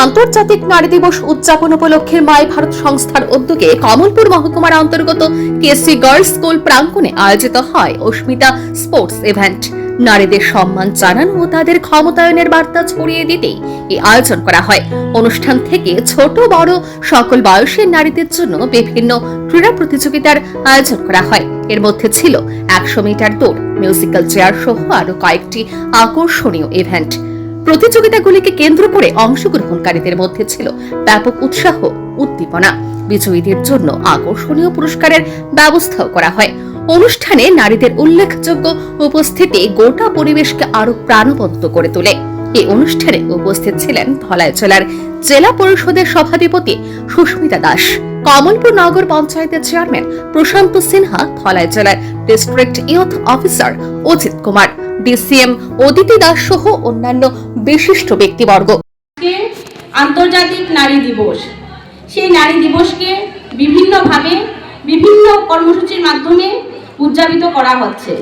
আন্তর্জাতিক নারী দিবস উদযাপন উপলক্ষে মাই ভারত সংস্থার উদ্যোগে কমলপুর মহকুমার অন্তর্গত কেসি গার্লস স্কুল প্রাঙ্গণে আয়োজিত হয় অস্মিতা স্পোর্টস ইভেন্ট। নারীদের সম্মান জানানো ও তাদের ক্ষমতায়নের বার্তা ছড়িয়ে দিতেই এই আয়োজন করা হয়। অনুষ্ঠান থেকে ছোট বড় সকল বয়সের নারীদের জন্য বিভিন্ন ক্রীড়া প্রতিযোগিতার আয়োজন করা হয়। এর মধ্যে ছিল 100 মিটার দৌড়, মিউজিক্যাল চেয়ার সহ আরো কয়েকটি আকর্ষণীয় ইভেন্ট। প্রতিযোগিতাগুলিকে কেন্দ্র করে অংশগ্রহণকারীদের মধ্যে ছিল ব্যাপক উৎসাহ উদ্দীপনা। বিজয়ীদের জন্য আকর্ষণীয় পুরস্কারের ব্যবস্থাও করা হয়। অনুষ্ঠানে নারীদের উল্লেখযোগ্য উপস্থিতি গোটা পরিবেশকে আরো প্রাণবন্ত করে তোলে। এই অনুষ্ঠানে উপস্থিত ছিলেন ধলাই জেলার জেলা পরিষদের সভাধিপতি সুস্মিতা দাস, কমলপুর নগর পঞ্চায়েতের চেয়ারম্যান প্রশান্ত সিনহা, ধলাই জেলার district youth officer Ajit Kumar, DCM Aditi Das সহ অন্যান্য বিশিষ্ট ব্যক্তিবর্গ। আন্তর্জাতিক নারী দিবস, সেই নারী দিবসকে বিভিন্নভাবে বিভিন্ন কর্মসূচির মাধ্যমে উদযাপিত করা হচ্ছে।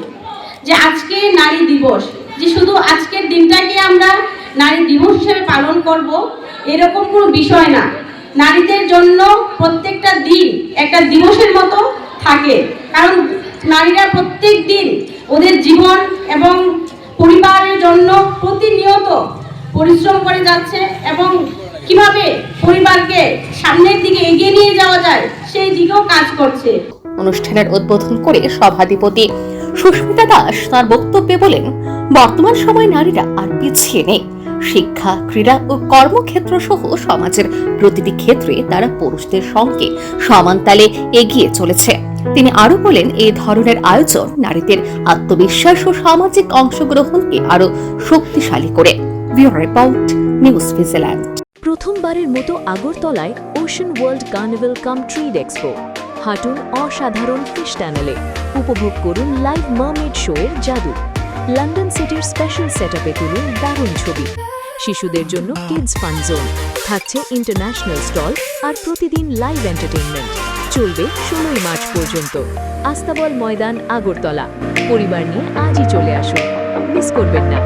যে আজকে নারী দিবস, যে শুধু আজকের দিনটাকে আমরা নারী দিবস হিসেবে পালন করব এরকম কোনো বিষয় না। নারীদের জন্য প্রত্যেকটা দিন একটা দিবসের মতো থাকে, কারণ নারীরা প্রত্যেক দিন ওদের জীবন এবং পরিবারের জন্য প্রতিনিয়ত পরিশ্রম করে যাচ্ছে এবং কিভাবে পরিবারকে সামনের দিকে এগিয়ে নিয়ে যাওয়া যায় সেই দিকেও কাজ করছে। অনুষ্ঠানের উদ্বোধন করে সভাধিপতি সুস্মিতা দাস তার বক্তব্যে বলেন, বর্তমান সময়ে নারীরা আর পিছিয়ে নেই। শিক্ষা, ক্রীড়া ও কর্মক্ষেত্র সহ সমাজের প্রতিটি ক্ষেত্রে তারা পুরুষদের সঙ্গে সমান তালে এগিয়ে চলেছে। তিনি আরো বলেন, এই ধরনের আয়োজন নারীদের আত্মবিশ্বাস ও সামাজিক অংশগ্রহণকে আরো শক্তিশালী করে। Bureau report, news vigilante. প্রথমবারের মতো আগরতলায় ওশান ওয়ার্ল্ড কার্নিভাল কাম ট্রিড এক্সপো। হাঁটুন অসাধারণ ফিশ টানেলে, উপভোগ করুন লাইভ মারমেড শো এর জাদু। লন্ডন সিটির স্পেশাল সেটআপে তুলুন দারুণ ছবি। শিশুদের জন্য কিডস ফান জোন থাকছে, ইন্টারন্যাশনাল স্টল আর প্রতিদিন লাইভ এন্টারটেইনমেন্ট চলবে 16 মার্চ পর্যন্ত। আস্তাবল ময়দান, আগরতলা। পরিবার নিয়ে আজই চলে আসুন, মিস করবেন না।